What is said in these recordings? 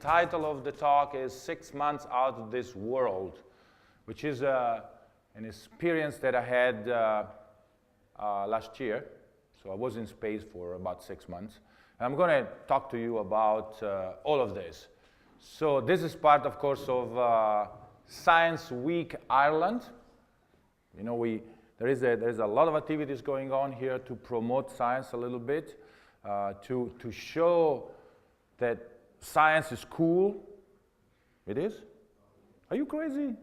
title of the talk is 6 months out of this world, which is an experience that I had last year. So I was in space for about 6 months. And I'm going to talk to you about all of this. So this is part, of course, of Science Week Ireland. You know, there's a lot of activities going on here to promote science a little bit, to show that science is cool. It is? Are you crazy?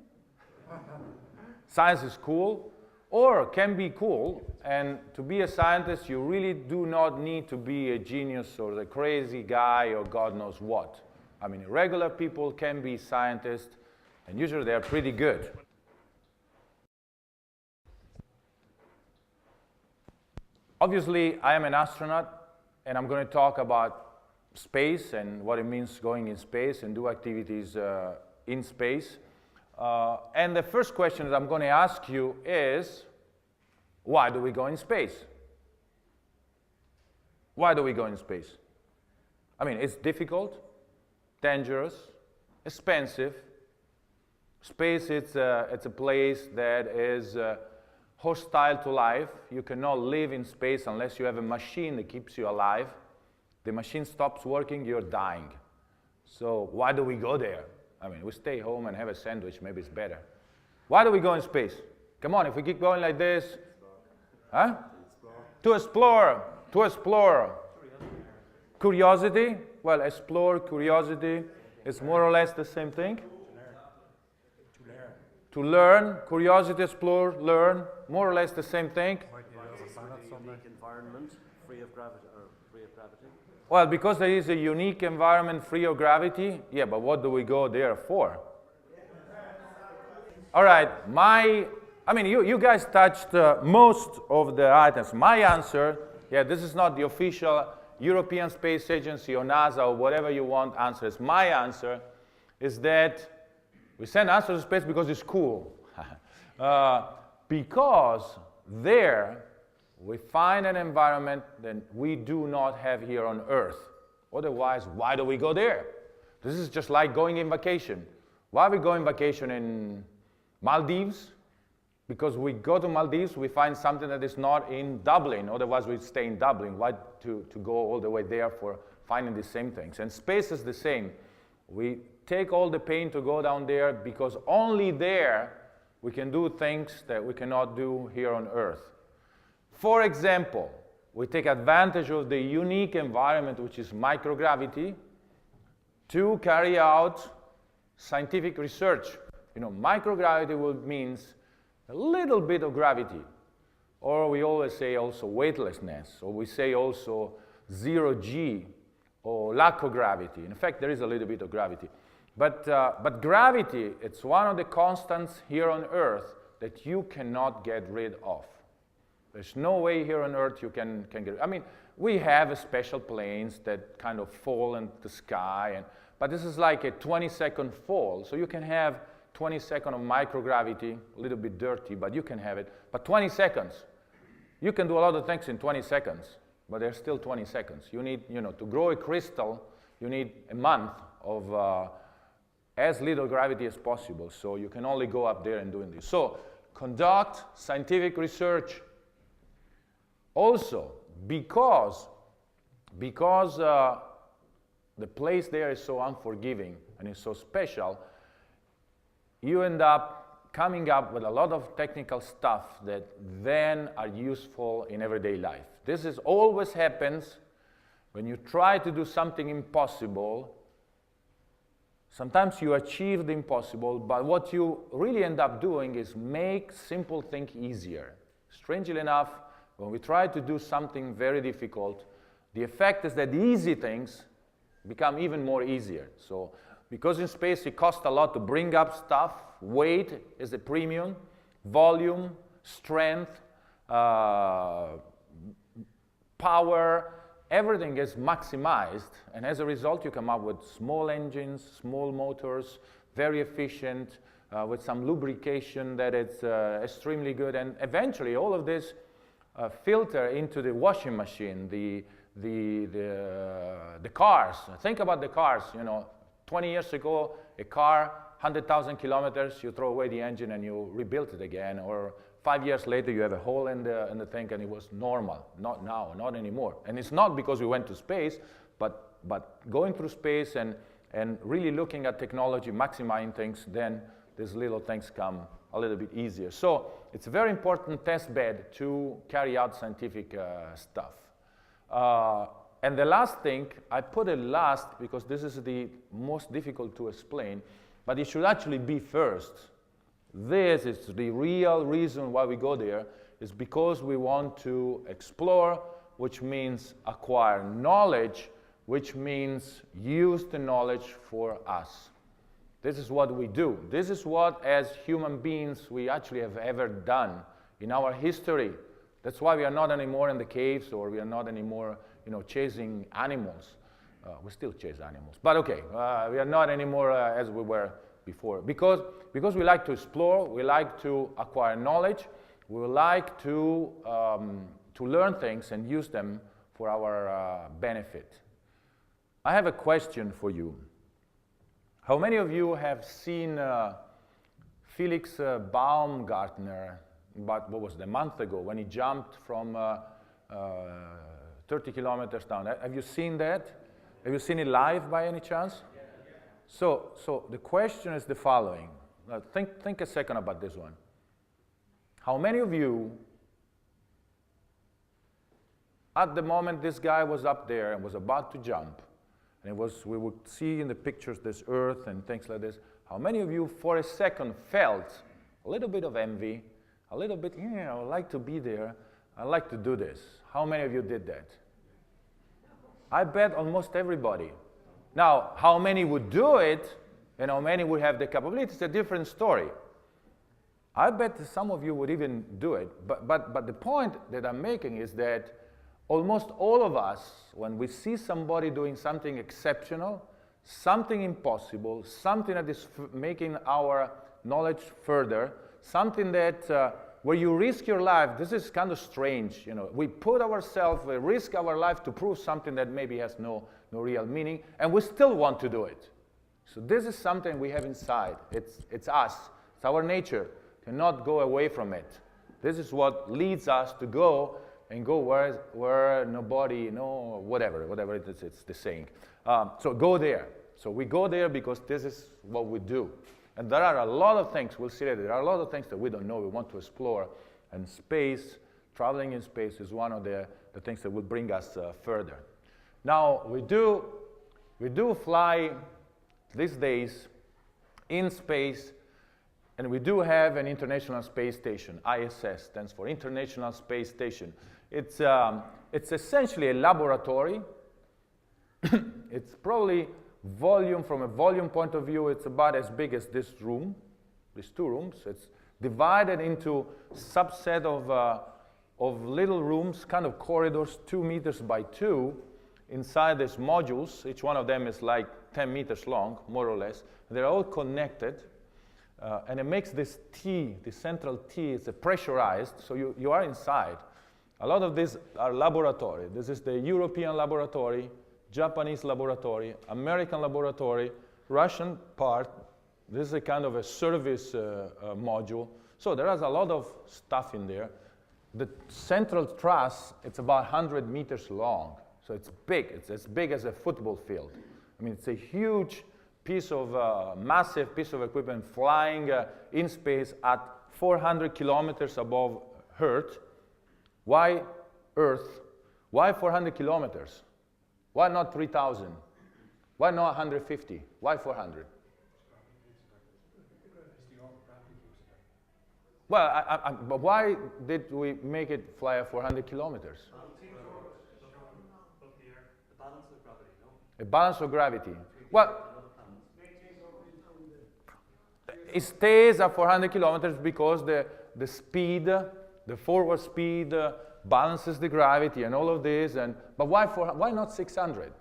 Science is cool, or can be cool, and to be a scientist, you really do not need to be a genius or the crazy guy or God knows what. I mean, regular people can be scientists, and usually they're pretty good. Obviously, I am an astronaut, and I'm going to talk about space and what it means going in space and do activities in space. And the first question that I'm going to ask you is, why do we go in space? Why do we go in space? I mean, it's difficult, dangerous, expensive. Space, it's a place that is hostile to life. You cannot live in space unless you have a machine that keeps you alive. The machine stops working, you're dying. So why do we go there? I mean, we stay home and have a sandwich, maybe it's better. Why do we go in space? Come on, if we keep going like this, huh? To explore. To explore. Curiosity? Well, explore, curiosity is more or less the same thing. To learn, curiosity, explore, learn, more or less the same thing. Unique environment, free of gravity. Well, because there is a unique environment free of gravity, yeah, but what do we go there for? All right, you guys touched most of the items. My answer, yeah, this is not the official European Space Agency or NASA or whatever you want answers. My answer is that we send astronauts to space because it's cool. Because there we find an environment that we do not have here on Earth. Otherwise, why do we go there? This is just like going in vacation. Why are we going vacation in Maldives? Because we go to Maldives, we find something that is not in Dublin. Otherwise, we'd stay in Dublin. Why to go all the way there for finding the same things? And space is the same. We take all the pain to go down there because only there we can do things that we cannot do here on Earth. For example, we take advantage of the unique environment, which is microgravity, to carry out scientific research. You know, microgravity means a little bit of gravity, or we always say also weightlessness, or we say also zero G, or lack of gravity. In fact, there is a little bit of gravity. But gravity, it's one of the constants here on Earth that you cannot get rid of. There's no way here on Earth you can get it. I mean, we have special planes that kind of fall into the sky, but this is like a 20-second fall. So you can have 20 seconds of microgravity, a little bit dirty, but you can have it. But 20 seconds, you can do a lot of things in 20 seconds, but there's still 20 seconds. You need, to grow a crystal, you need a month of as little gravity as possible. So you can only go up there and doing this. So conduct scientific research. Also, because the place there is so unforgiving and is so special, you end up coming up with a lot of technical stuff that then are useful in everyday life. This always happens when you try to do something impossible. Sometimes you achieve the impossible, but what you really end up doing is make simple things easier. Strangely enough, when we try to do something very difficult, the effect is that the easy things become even more easier. So, because in space it costs a lot to bring up stuff, weight is a premium, volume, strength, power, everything is maximized, and as a result you come up with small engines, small motors, very efficient, with some lubrication that is extremely good, and eventually all of this filter into the washing machine, the cars. Think about the cars, 20 years ago, a car, 100,000 kilometers, you throw away the engine and you rebuild it again. Or 5 years later, you have a hole in the tank and it was normal. Not now, not anymore. And it's not because we went to space, but going through space and really looking at technology, maximizing things, then these little things come a little bit easier. So it's a very important test bed to carry out scientific stuff. And the last thing, I put it last because this is the most difficult to explain, but it should actually be first. This is the real reason why we go there, is because we want to explore, which means acquire knowledge, which means use the knowledge for us. This is what we do. This is what, as human beings, we actually have ever done in our history. That's why we are not anymore in the caves, or we are not anymore, chasing animals. We still chase animals, but okay, we are not anymore as we were before. Because we like to explore, we like to acquire knowledge, we like to learn things and use them for our benefit. I have a question for you. How many of you have seen Felix Baumgartner, about, what was it, a month ago, when he jumped from 30 kilometers down? Have you seen that? Have you seen it live by any chance? Yeah. So the question is the following. Think a second about this one. How many of you, at the moment this guy was up there and was about to jump, and we would see in the pictures this earth and things like this, how many of you for a second felt a little bit of envy, a little bit, I would like to be there, I'd like to do this? How many of you did that? I bet almost everybody. Now, how many would do it and how many would have the capability is a different story. I bet some of you would even do it, but the point that I'm making is that almost all of us, when we see somebody doing something exceptional, something impossible, something that is making our knowledge further, something that where you risk your life, this is kind of strange. We put ourselves, we risk our life to prove something that maybe has no real meaning, and we still want to do it. So this is something we have inside. It's us. It's our nature. Cannot go away from it. This is what leads us to go where nobody, whatever it is, it's the saying. So go there. So we go there because this is what we do. And there are a lot of things, we'll see later, there are a lot of things that we don't know, we want to explore. And space, traveling in space is one of the things that will bring us further. Now, we do fly these days in space, and we do have an International Space Station. ISS stands for International Space Station. It's essentially a laboratory. It's probably from a volume point of view, it's about as big as this room, these two rooms. It's divided into subset of little rooms, kind of corridors, 2 meters by 2, inside these modules. Each one of them is like 10 meters long, more or less. They're all connected. And it makes this T, the central T, it's pressurized, so you are inside. A lot of these are laboratory. This is the European laboratory, Japanese laboratory, American laboratory, Russian part. This is a kind of a service module. So there is a lot of stuff in there. The central truss, it's about 100 meters long. So it's big. It's as big as a football field. I mean, it's a huge piece of, massive piece of equipment flying in space at 400 kilometers above Earth. Why Earth? Why 400 kilometers? Why not 3,000? Why not 150? Why 400? Well, but why did we make it fly at 400 kilometers? The balance of gravity, no? A balance of gravity. Well, it stays at 400 kilometers because the speed, the forward speed balances the gravity and all of this. But why not 600?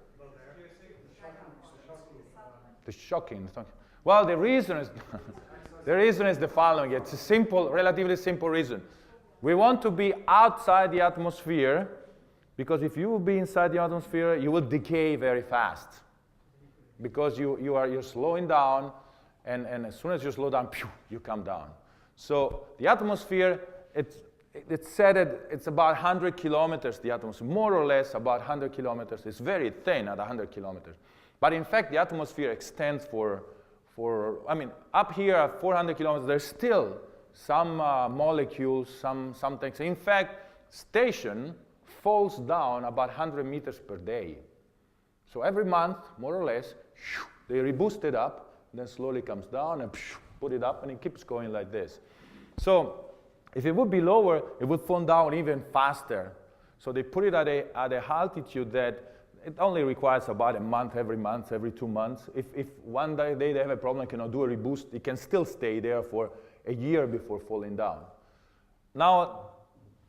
The shocking. Well, the reason is the following. It's a simple, relatively simple reason. We want to be outside the atmosphere because if you will be inside the atmosphere, you will decay very fast. because you're slowing down, and as soon as you slow down, you come down. So the atmosphere, it's said that it's about 100 kilometers, the atmosphere, more or less about 100 kilometers. It's very thin at 100 kilometers. But in fact, the atmosphere extends I mean, up here at 400 kilometers, there's still some molecules, some things. In fact, station falls down about 100 meters per day. So every month, more or less, they reboost it up, then slowly comes down and put it up, and it keeps going like this. So if it would be lower, it would fall down even faster. So they put it at a altitude that it only requires about a month, every 2 months. If one day they have a problem, cannot do a reboost, it can still stay there for a year before falling down. Now,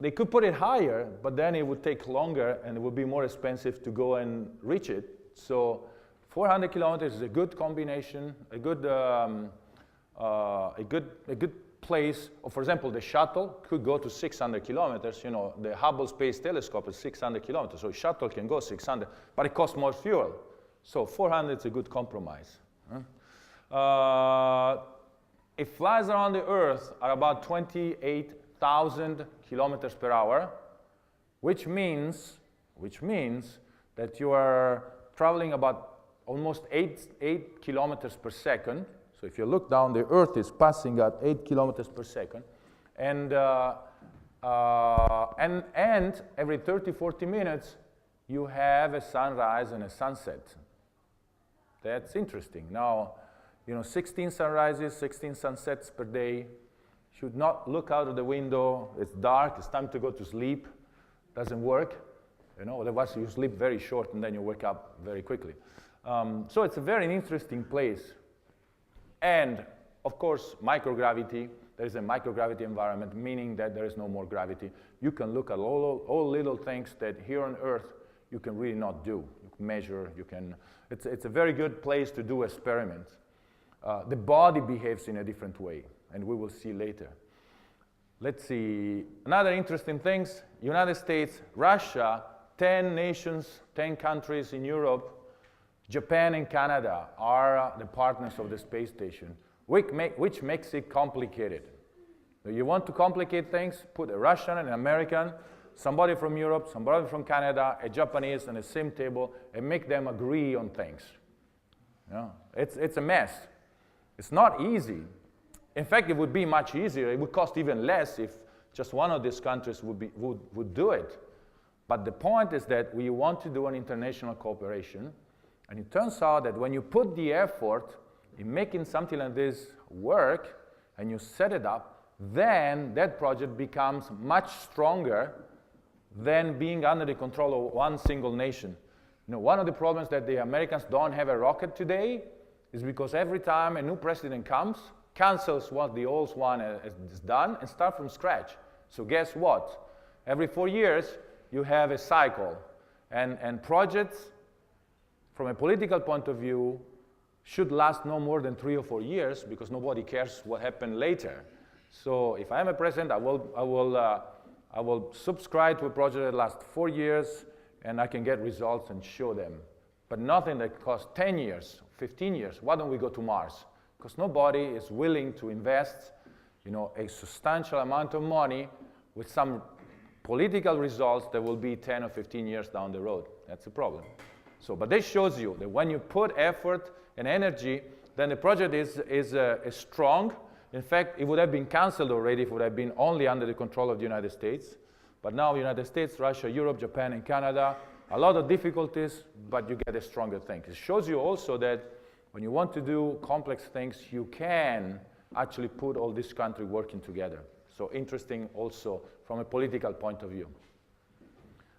they could put it higher, but then it would take longer and it would be more expensive to go and reach it. So 400 kilometers is a good combination, a good place. Or for example, the shuttle could go to 600 kilometers. You know, the Hubble Space Telescope is 600 kilometers, so a shuttle can go 600, but it costs more fuel. So 400 is a good compromise. It flies around the Earth at about 28,000 kilometers per hour, which means that you are traveling about almost 8 kilometers per second. So if you look down, the Earth is passing at 8 kilometers per second. And every 30, 40 minutes, you have a sunrise and a sunset. That's interesting. Now, 16 sunrises, 16 sunsets per day. Should not look out of the window. It's dark. It's time to go to sleep. Doesn't work. Otherwise you sleep very short and then you wake up very quickly. So it's a very interesting place. And of course, microgravity. There is a microgravity environment, meaning that there is no more gravity. You can look at all little things that here on Earth you can really not do. You can measure. It's a very good place to do experiments. The body behaves in a different way, and we will see later. Let's see. Another interesting things, United States, Russia, 10 nations, 10 countries in Europe, Japan and Canada are the partners of the space station, which makes it complicated. If you want to complicate things, put a Russian and an American, somebody from Europe, somebody from Canada, a Japanese on the same table, and make them agree on things. It's a mess. It's not easy. In fact, it would be much easier. It would cost even less if just one of these countries would do it. But the point is that we want to do an international cooperation. And it turns out that when you put the effort in making something like this work, and you set it up, then that project becomes much stronger than being under the control of one single nation. One of the problems that the Americans don't have a rocket today is because every time a new president comes, cancels what the old one has done and start from scratch. So guess what? Every 4 years, you have a cycle. And projects, from a political point of view, should last no more than 3 or 4 years because nobody cares what happened later. So if I am a president, I will subscribe to a project that lasts 4 years, and I can get results and show them. But nothing that costs 10 years, 15 years. Why don't we go to Mars? Because nobody is willing to invest, a substantial amount of money with some political results that will be 10 or 15 years down the road. That's the problem. So, but this shows you that when you put effort and energy, then the project is strong. In fact, it would have been canceled already if it would have been only under the control of the United States. But now United States, Russia, Europe, Japan, and Canada, a lot of difficulties, but you get a stronger thing. It shows you also that when you want to do complex things, you can actually put all these countries working together. So interesting also from a political point of view.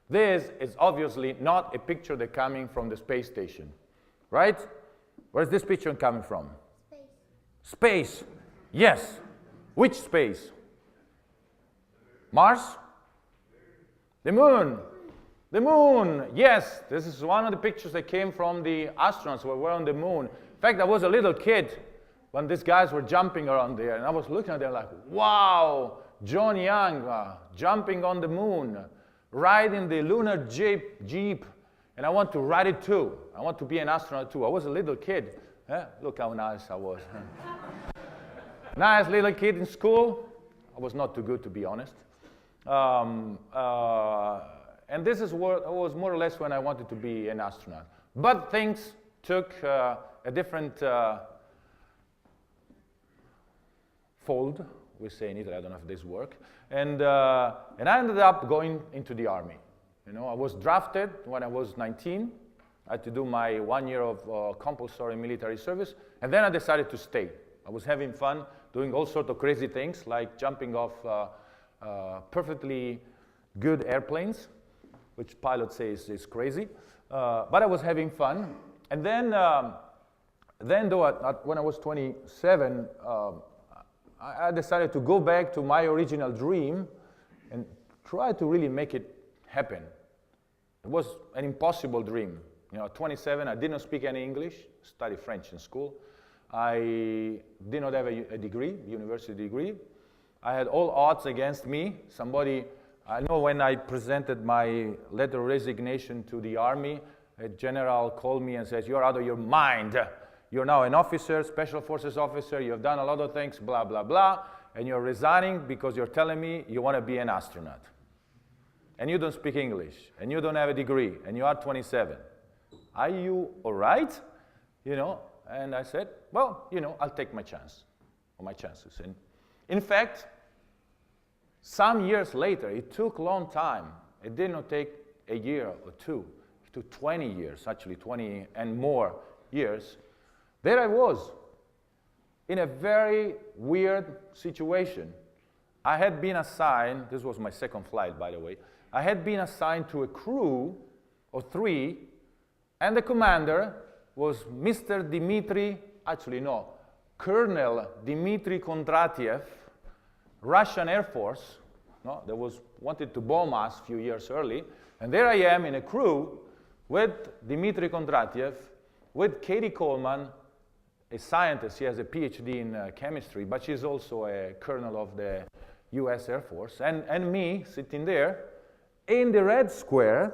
This is obviously not a picture that's coming from the space station, right? Where's this picture coming from? Space. Space. Yes. Which space? Mars? The moon. The moon. Yes. This is one of the pictures that came from the astronauts who were on the moon. In fact, I was a little kid when these guys were jumping around there, and I was looking at them like, wow, John Young jumping on the moon, riding the lunar jeep, And I want to write it too. I want to be an astronaut too. I was a little kid. Look how nice I was. Nice little kid in school. I was not too good, to be honest. And this is what was more or less when I wanted to be an astronaut. But things took a different fold, we say in Italy. I don't know if this works. And I ended up going into the army. You know, I was drafted when I was 19. I had to do my 1 year of compulsory military service, and then I decided to stay. I was having fun, doing all sorts of crazy things, like jumping off perfectly good airplanes, which pilots say is crazy. But I was having fun. And then though, when I was 27, I decided to go back to my original dream and try to really make it happen. It was an impossible dream. You know, at 27, I didn't speak any English, studied French in school. I did not have a degree, university degree. I had all odds against me. I know when I presented my letter of resignation to the army, a general called me and says, "You're out of your mind. You're now an officer, special forces officer. You've done a lot of things, blah, blah, blah. And you're resigning because you're telling me you want to be an astronaut. And you don't speak English, and you don't have a degree, and you are 27. Are you all right?" You know, and I said, well, you know, I'll take my chance, or my chances. And in fact, some years later, it took a long time. It did not take a year or two. It took 20 years, actually 20 and more years. There I was, in a very weird situation. I had been assigned, this was my second flight, by the way, I had been assigned to a crew of 3, and the commander was Mr. Colonel Dmitry Kondratiev, Russian Air Force, that wanted to bomb us a few years early. And there I am in a crew with Dmitry Kondratiev, with Katie Coleman, a scientist. She has a PhD in chemistry, but she's also a colonel of the US Air Force, and me sitting there in the red square,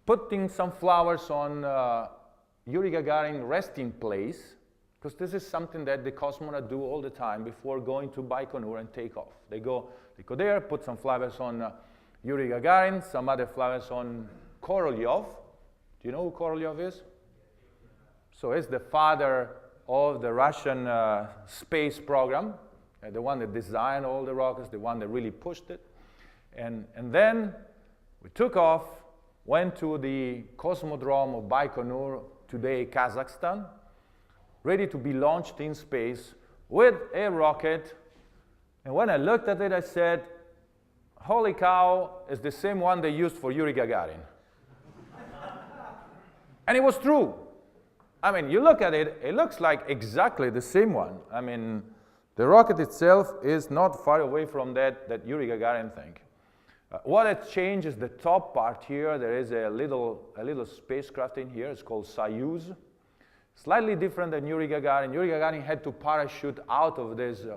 putting some flowers on Yuri Gagarin resting place, because this is something that the cosmonauts do all the time before going to Baikonur and take off. They go there, put some flowers on Yuri Gagarin, some other flowers on Korolev. Do you know who Korolev is? So he's the father of the Russian space program, the one that designed all the rockets, the one that really pushed it. And then we took off, went to the Cosmodrome of Baikonur, today Kazakhstan, ready to be launched in space with a rocket. And when I looked at it, I said, holy cow, it's the same one they used for Yuri Gagarin. And it was true. I mean, you look at it, it looks like exactly the same one. I mean, the rocket itself is not far away from that Yuri Gagarin thing. What has changed is the top part here. There is a little spacecraft in here. It's called Soyuz. Slightly different than Yuri Gagarin. Yuri Gagarin had to parachute out of his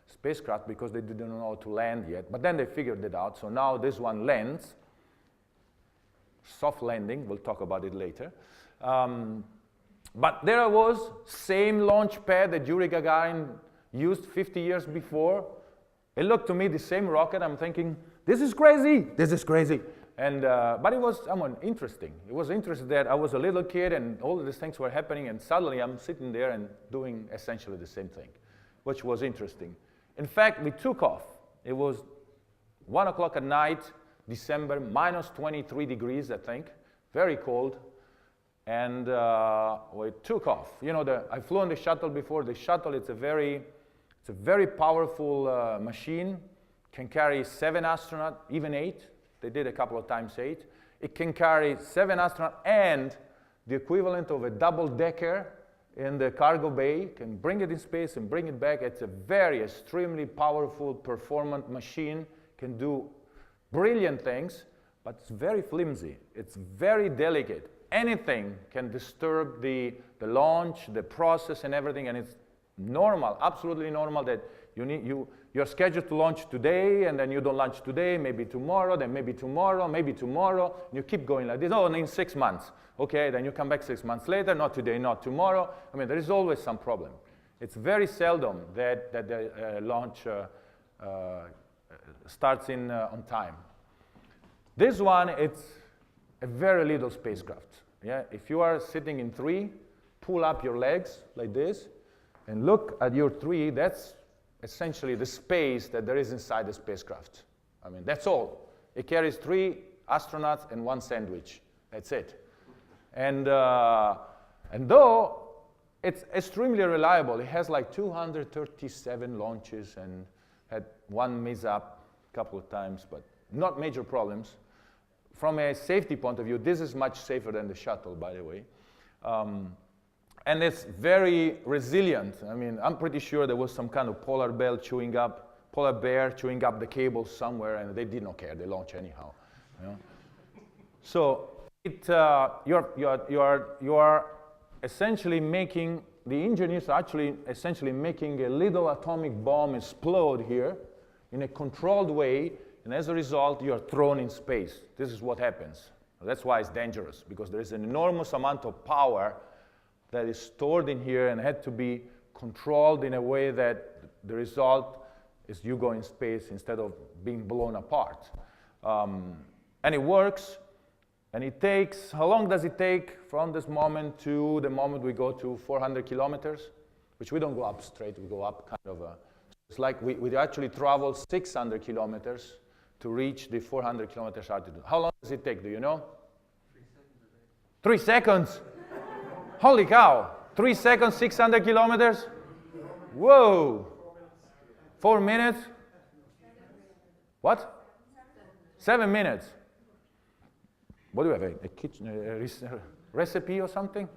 spacecraft because they didn't know how to land yet. But then they figured it out. So now this one lands. Soft landing. We'll talk about it later. But there I was, same launch pad that Yuri Gagarin used 50 years before. It looked to me the same rocket. I'm thinking, this is crazy. This is crazy. And but it was interesting. It was interesting that I was a little kid and all of these things were happening, and suddenly I'm sitting there and doing essentially the same thing, which was interesting. In fact, we took off. It was 1 o'clock at night, December, minus 23 degrees, I think, very cold. And we took off. You know, I flew on the shuttle before. The shuttle, it's a very powerful machine. Can carry 7 astronauts, even 8. They did a couple of times 8. It can carry 7 astronauts and the equivalent of a double-decker in the cargo bay. Can bring it in space and bring it back. It's a very extremely powerful, performant machine. Can do brilliant things, but it's very flimsy. It's very delicate. Anything can disturb the launch, the process, and everything, and it's normal, absolutely normal, that You're scheduled to launch today, and then you don't launch today, maybe tomorrow, then maybe tomorrow, maybe tomorrow. You keep going like this. Oh, and in 6 months. Okay, then you come back 6 months later, not today, not tomorrow. I mean, there is always some problem. It's very seldom that the launch starts on time. This one, it's a very little spacecraft. Yeah? If you are sitting in 3, pull up your legs like this, and look at your 3, that's essentially the space that there is inside the spacecraft. I mean, that's all. It carries 3 astronauts and 1 sandwich. That's it. And though it's extremely reliable, it has like 237 launches and had 1 mishap a couple of times, but not major problems. From a safety point of view, this is much safer than the shuttle, by the way. And it's very resilient. I mean, I'm pretty sure there was some kind of polar bear chewing up the cable somewhere, and they did not care. They launch anyhow. You know? So you are essentially making, the engineers are actually essentially making a little atomic bomb explode here in a controlled way, and as a result, you are thrown in space. This is what happens. That's why it's dangerous, because there is an enormous amount of power that is stored in here and had to be controlled in a way that the result is you go in space instead of being blown apart. And it works, and it takes, how long does it take from this moment to the moment we go to 400 kilometers? Which we don't go up straight, we go up kind of it's like we actually travel 600 kilometers to reach the 400 kilometers altitude. How long does it take, do you know? 3 seconds. Holy cow, 3 seconds, 600 kilometers? Whoa. 4 minutes? What? 7 minutes. What do we have, a kitchen, a recipe or something?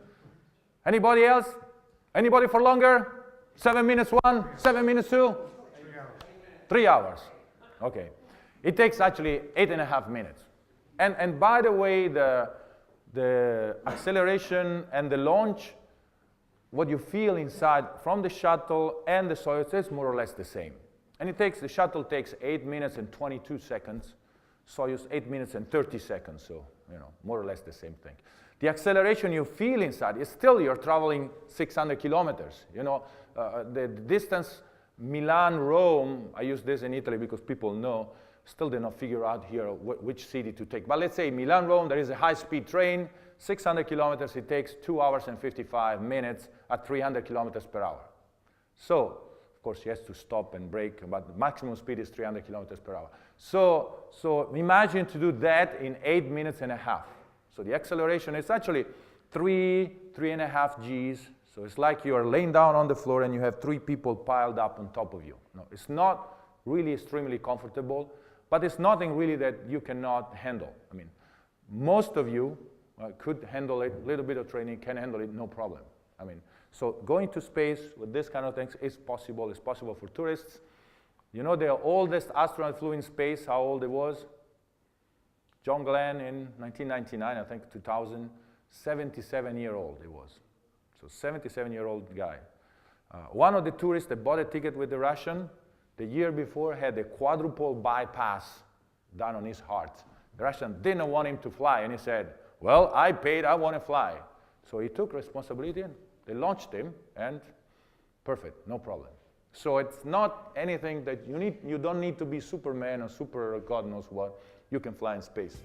Anybody else? Anybody for longer? 7 minutes 1, 7 minutes 2? 3 hours. Okay. It takes actually 8.5 minutes. And by the way, the acceleration and the launch, what you feel inside from the shuttle and the Soyuz is more or less the same. And the shuttle takes 8 minutes and 22 seconds, Soyuz 8 minutes and 30 seconds, so more or less the same thing. The acceleration you feel inside is still you're traveling 600 kilometers. The distance Milan-Rome, I use this in Italy because people know, still did not figure out here which city to take. But let's say Milan-Rome, there is a high-speed train, 600 kilometers, it takes 2 hours and 55 minutes at 300 kilometers per hour. So, of course, he has to stop and brake, but the maximum speed is 300 kilometers per hour. So imagine to do that in 8 minutes and a half. So the acceleration is actually 3.5 Gs. So it's like you are laying down on the floor and you have 3 people piled up on top of you. No, it's not really extremely comfortable, but it's nothing really that you cannot handle. I mean, most of you could handle it, a little bit of training, can handle it, no problem. I mean, so going to space with this kind of things is possible. It's possible for tourists. You know the oldest astronaut flew in space, how old it was? John Glenn in 1999, I think 2000, 77-year-old he was. So 77-year-old guy. One of the tourists that bought a ticket with the Russian, the year before had a quadruple bypass done on his heart. The Russian didn't want him to fly, and he said, well, I paid, I want to fly. So he took responsibility, and they launched him, and perfect, no problem. So it's not anything that you don't need to be Superman or super God knows what. You can fly in space.